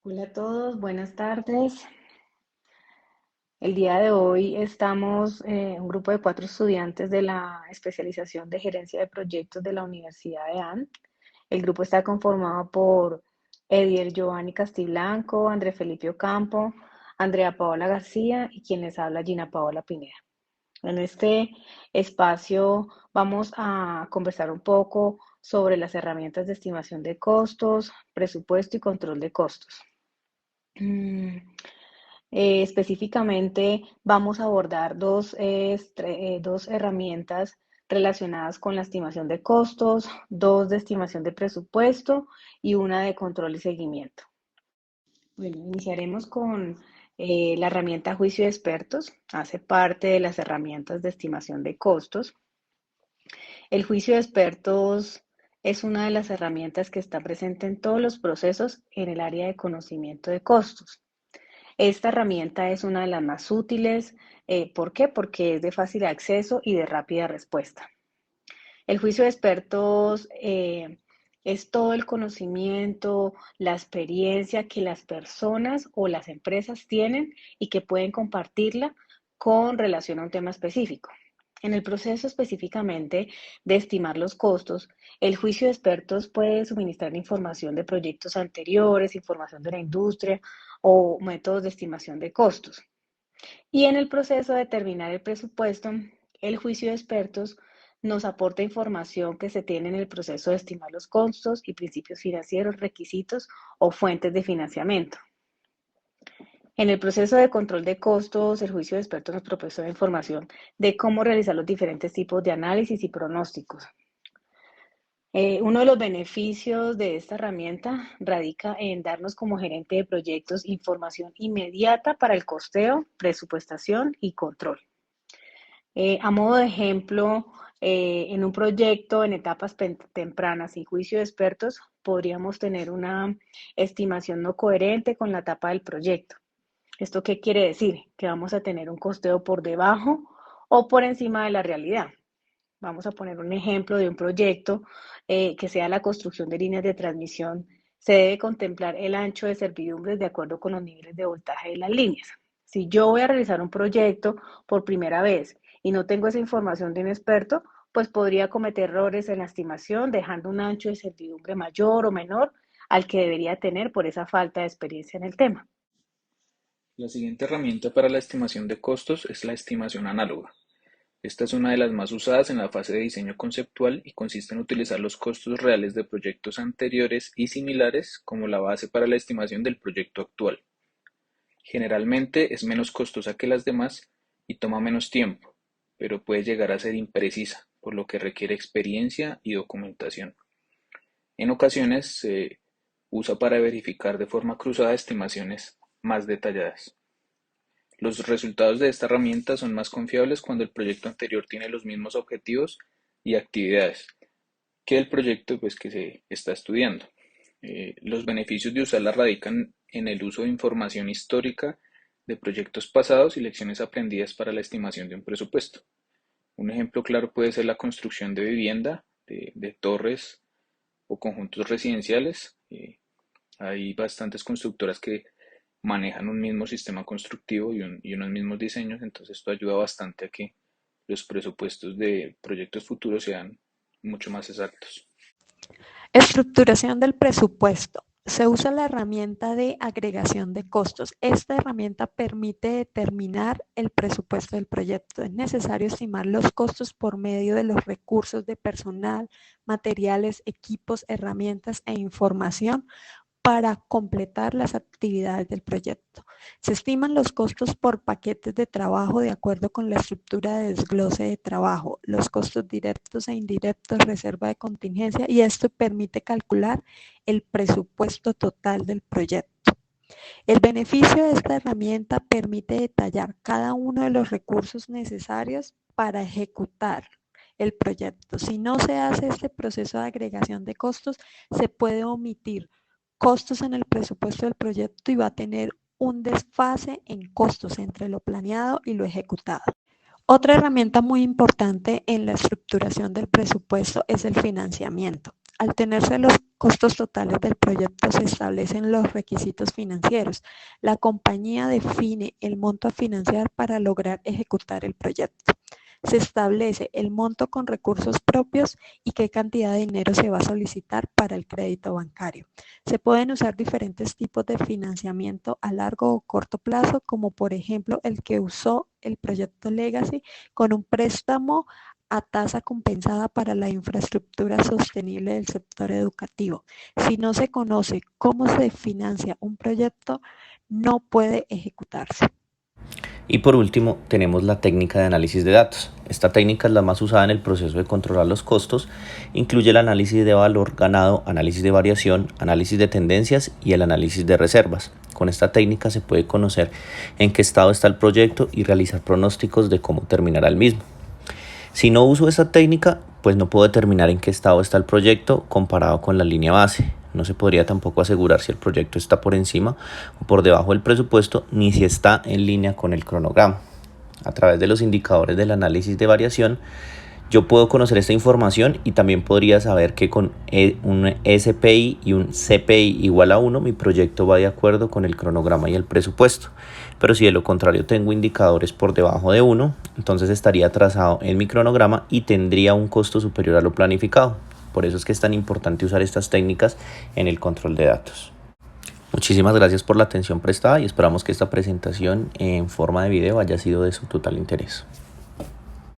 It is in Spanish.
Hola a todos, buenas tardes. El día de hoy estamos un grupo de 4 estudiantes de la especialización de gerencia de proyectos de la Universidad de AN. El grupo está conformado por Edier Giovanni Castiblanco, André Felipe Ocampo, Andrea Paola García y quien les habla Gina Paola Pineda. En este espacio vamos a conversar un poco sobre las herramientas de estimación de costos, presupuesto y control de costos. Mm, Específicamente vamos a abordar dos herramientas relacionadas con la estimación de costos, dos de estimación de presupuesto y una de control y seguimiento. Bueno, iniciaremos con la herramienta juicio de expertos. Hace parte de las herramientas de estimación de costos. El juicio de expertos es una de las herramientas que está presente en todos los procesos en el área de conocimiento de costos. Esta herramienta es una de las más útiles. ¿Por qué? Porque es de fácil acceso y de rápida respuesta. El juicio de expertos es todo el conocimiento, la experiencia que las personas o las empresas tienen y que pueden compartirla con relación a un tema específico. En el proceso específicamente de estimar los costos, el juicio de expertos puede suministrar información de proyectos anteriores, información de la industria o métodos de estimación de costos. Y en el proceso de determinar el presupuesto, el juicio de expertos nos aporta información que se tiene en el proceso de estimar los costos y principios financieros, requisitos o fuentes de financiamiento. En el proceso de control de costos, el juicio de expertos nos proporciona información de cómo realizar los diferentes tipos de análisis y pronósticos. Uno de los beneficios de esta herramienta radica en darnos como gerente de proyectos información inmediata para el costeo, presupuestación y control. A modo de ejemplo, en un proyecto en etapas tempranas y juicio de expertos, podríamos tener una estimación no coherente con la etapa del proyecto. ¿Esto qué quiere decir? Que vamos a tener un costeo por debajo o por encima de la realidad. Vamos a poner un ejemplo de un proyecto que sea la construcción de líneas de transmisión. Se debe contemplar el ancho de servidumbres de acuerdo con los niveles de voltaje de las líneas. Si yo voy a realizar un proyecto por primera vez y no tengo esa información de un experto, pues podría cometer errores en la estimación, dejando un ancho de servidumbre mayor o menor al que debería tener por esa falta de experiencia en el tema. La siguiente herramienta para la estimación de costos es la estimación análoga. Esta es una de las más usadas en la fase de diseño conceptual y consiste en utilizar los costos reales de proyectos anteriores y similares como la base para la estimación del proyecto actual. Generalmente es menos costosa que las demás y toma menos tiempo, pero puede llegar a ser imprecisa, por lo que requiere experiencia y documentación. En ocasiones se usa para verificar de forma cruzada estimaciones más detalladas. Los resultados de esta herramienta son más confiables cuando el proyecto anterior tiene los mismos objetivos y actividades que el proyecto que se está estudiando. Los beneficios de usarla radican en el uso de información histórica de proyectos pasados y lecciones aprendidas para la estimación de un presupuesto. Un ejemplo claro puede ser la construcción de vivienda, de torres o conjuntos residenciales. Hay bastantes constructoras que manejan un mismo sistema constructivo y unos mismos diseños, entonces esto ayuda bastante a que los presupuestos de proyectos futuros sean mucho más exactos. Estructuración del presupuesto. Se usa la herramienta de agregación de costos. Esta herramienta permite determinar el presupuesto del proyecto. Es necesario estimar los costos por medio de los recursos de personal, materiales, equipos, herramientas e información para completar las actividades del proyecto. Se estiman los costos por paquetes de trabajo de acuerdo con la estructura de desglose de trabajo, los costos directos e indirectos, reserva de contingencia, y esto permite calcular el presupuesto total del proyecto. El beneficio de esta herramienta permite detallar cada uno de los recursos necesarios para ejecutar el proyecto. Si no se hace este proceso de agregación de costos, se puede omitir costos en el presupuesto del proyecto y va a tener un desfase en costos entre lo planeado y lo ejecutado. Otra herramienta muy importante en la estructuración del presupuesto es el financiamiento. Al tenerse los costos totales del proyecto, se establecen los requisitos financieros. La compañía define el monto a financiar para lograr ejecutar el proyecto. Se establece el monto con recursos propios y qué cantidad de dinero se va a solicitar para el crédito bancario. Se pueden usar diferentes tipos de financiamiento a largo o corto plazo, como por ejemplo el que usó el proyecto Legacy con un préstamo a tasa compensada para la infraestructura sostenible del sector educativo. Si no se conoce cómo se financia un proyecto, no puede ejecutarse. Y por último, tenemos la técnica de análisis de datos. Esta técnica es la más usada en el proceso de controlar los costos. Incluye el análisis de valor ganado, análisis de variación, análisis de tendencias y el análisis de reservas. Con esta técnica se puede conocer en qué estado está el proyecto y realizar pronósticos de cómo terminará el mismo. Si no uso esta técnica, pues no puedo determinar en qué estado está el proyecto comparado con la línea base. No se podría tampoco asegurar si el proyecto está por encima o por debajo del presupuesto, ni si está en línea con el cronograma. A través de los indicadores del análisis de variación, yo puedo conocer esta información y también podría saber que con un SPI y un CPI igual a 1, mi proyecto va de acuerdo con el cronograma y el presupuesto. Pero si de lo contrario tengo indicadores por debajo de 1, entonces estaría atrasado en mi cronograma y tendría un costo superior a lo planificado. Por eso es que es tan importante usar estas técnicas en el control de datos. Muchísimas gracias por la atención prestada y esperamos que esta presentación en forma de video haya sido de su total interés.